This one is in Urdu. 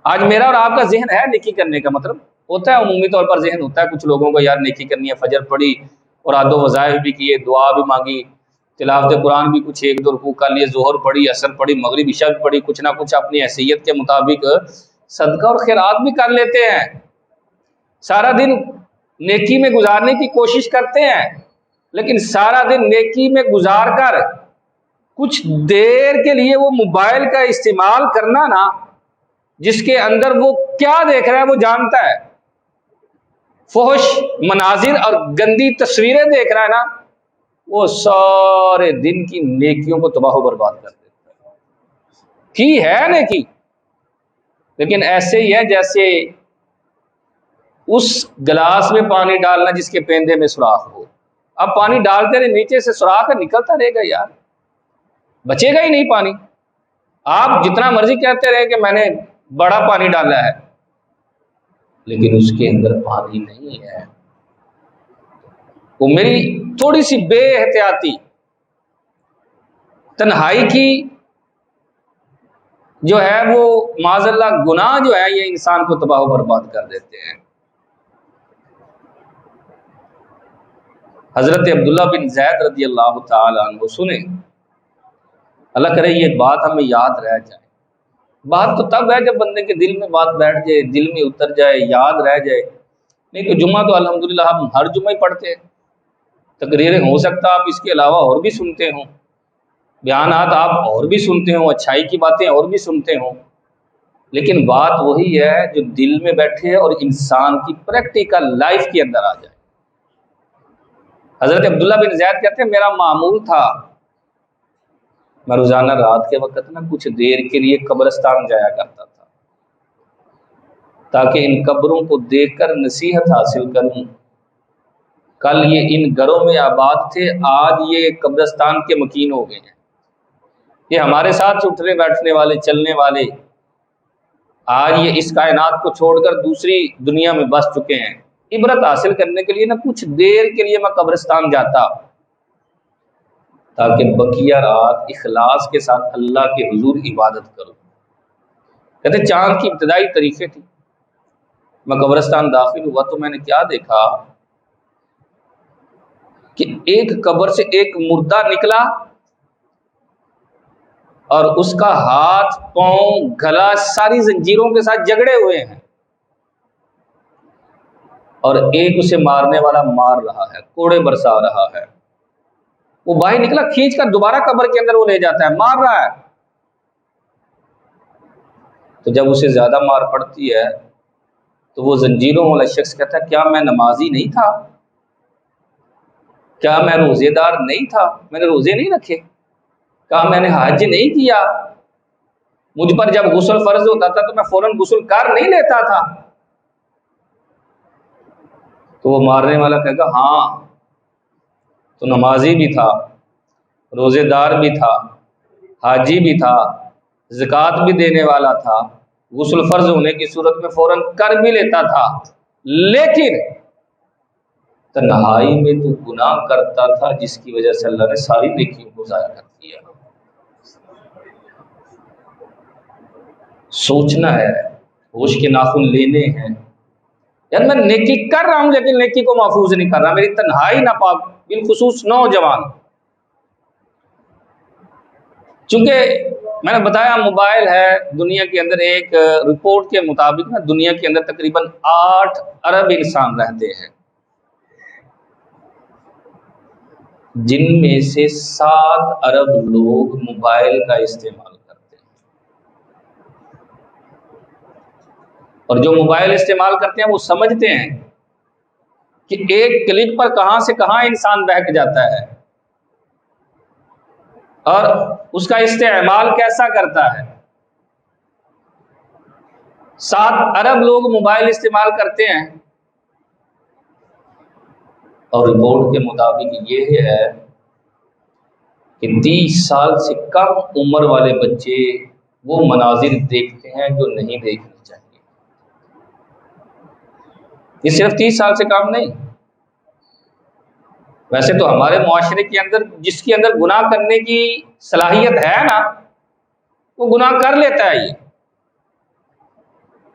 آج میرا اور آپ کا ذہن ہے نیکی کرنے کا، مطلب ہوتا ہے عمومی طور پر ذہن ہوتا ہے کچھ لوگوں کو، یار نیکی کرنی ہے، فجر پڑھی اور آدھ و وظائف بھی کیے، دعا بھی مانگی، تلاوت قرآن بھی کچھ ایک دو رکوع کر لیے، ظہر پڑھی، عصر پڑھی، مغرب عشاء بھی پڑھی، کچھ نہ کچھ اپنی حیثیت کے مطابق صدقہ اور خیرات بھی کر لیتے ہیں، سارا دن نیکی میں گزارنے کی کوشش کرتے ہیں، لیکن سارا دن نیکی میں گزار کر کچھ دیر کے لیے وہ موبائل کا استعمال کرنا نا، جس کے اندر وہ کیا دیکھ رہا ہے وہ جانتا ہے، فحش مناظر اور گندی تصویریں دیکھ رہا ہے نا، وہ سارے دن کی نیکیوں کو تباہ و برباد کر دیتا ہے۔ کی ہے نیکی، لیکن ایسے ہی ہے جیسے اس گلاس میں پانی ڈالنا جس کے پیندے میں سوراخ ہو، اب پانی ڈالتے رہے، نیچے سے سوراخ نکلتا رہے گا یار، بچے گا ہی نہیں پانی۔ آپ جتنا مرضی کہتے رہے کہ میں نے بڑا پانی ڈالا ہے، لیکن اس کے اندر پانی نہیں ہے۔ وہ میری تھوڑی سی بے احتیاطی، تنہائی کی جو ہے وہ معاذ اللہ گناہ جو ہے، یہ انسان کو تباہ و برباد کر دیتے ہیں۔ حضرت عبداللہ بن زید رضی اللہ تعالی عنہ سنیں، اللہ کرے یہ بات ہمیں یاد رہ جائے۔ بات تو تب ہے جب بندے کے دل میں بات بیٹھ جائے، دل میں اتر جائے، یاد رہ جائے، نہیں تو جمعہ تو الحمدللہ ہم ہر جمعہ ہی پڑھتے ہیں، تقریریں ہو سکتا آپ اس کے علاوہ اور بھی سنتے ہوں، بیانات آپ اور بھی سنتے ہوں، اچھائی کی باتیں اور بھی سنتے ہوں، لیکن بات وہی ہے جو دل میں بیٹھے اور انسان کی پریکٹیکل لائف کے اندر آ جائے۔ حضرت عبداللہ بن زید کہتے ہیں میرا معمول تھا میں روزانہ رات کے وقت نا کچھ دیر کے لیے قبرستان جایا کرتا تھا تاکہ ان قبروں کو دیکھ کر نصیحت حاصل کروں، کل یہ ان گھروں میں آباد تھے، آج یہ قبرستان کے مکین ہو گئے ہیں، یہ ہمارے ساتھ اٹھنے بیٹھنے والے چلنے والے آج یہ اس کائنات کو چھوڑ کر دوسری دنیا میں بس چکے ہیں۔ عبرت حاصل کرنے کے لیے نا کچھ دیر کے لیے میں قبرستان جاتا تاکہ بقیہ رات اخلاص کے ساتھ اللہ کے حضور عبادت کروں۔ کہتے چاند کی ابتدائی طریقے تھی، میں قبرستان داخل ہوا تو میں نے کیا دیکھا کہ ایک قبر سے ایک مردہ نکلا اور اس کا ہاتھ، پاؤں، گلا ساری زنجیروں کے ساتھ جگڑے ہوئے ہیں، اور ایک اسے مارنے والا مار رہا ہے، کوڑے برسا رہا ہے۔ وہ باہر نکلا، کھینچ کر دوبارہ قبر کے اندر وہ لے جاتا ہے، مار رہا ہے۔ تو جب اسے زیادہ مار پڑتی ہے تو وہ زنجیروں والا شخص کہتا ہے کیا میں نمازی نہیں تھا؟ کیا میں روزے دار نہیں تھا؟ میں نے روزے نہیں رکھے؟ کہا میں نے حج نہیں کیا؟ مجھ پر جب غسل فرض ہوتا تھا تو میں فوراً غسل کر نہیں لیتا تھا؟ تو وہ مارنے والا کہے گا ہاں تو نمازی بھی تھا، روزے دار بھی تھا، حاجی بھی تھا، زکوٰۃ بھی دینے والا تھا، غسل فرض ہونے کی صورت میں فوراً کر بھی لیتا تھا، لیکن تنہائی میں تو گناہ کرتا تھا جس کی وجہ سے اللہ نے ساری نیکیوں کو ضائع کر دیا۔ سوچنا ہے، ہوش کے ناخن لینے ہیں، یار میں نیکی کر رہا ہوں لیکن نیکی کو محفوظ نہیں کر رہا، میری تنہائی ناپاک، بالخصوص نوجوان۔ چونکہ میں نے بتایا موبائل ہے دنیا کے اندر، ایک رپورٹ کے مطابق نا دنیا کے اندر تقریباً 8 ارب انسان رہتے ہیں، جن میں سے 7 ارب لوگ موبائل کا استعمال کرتے ہیں، اور جو موبائل استعمال کرتے ہیں وہ سمجھتے ہیں کہ ایک کلک پر کہاں سے کہاں انسان بہک جاتا ہے اور اس کا استعمال کیسا کرتا ہے۔ 7 ارب لوگ موبائل استعمال کرتے ہیں، اور رپورٹ کے مطابق یہ ہے کہ 30 سال سے کم عمر والے بچے وہ مناظر دیکھتے ہیں جو نہیں دیکھنے چاہیے۔ یہ صرف 30 سال سے کم نہیں، ویسے تو ہمارے معاشرے کے اندر جس کے اندر گناہ کرنے کی صلاحیت ہے نا، وہ گناہ کر لیتا ہے یہ،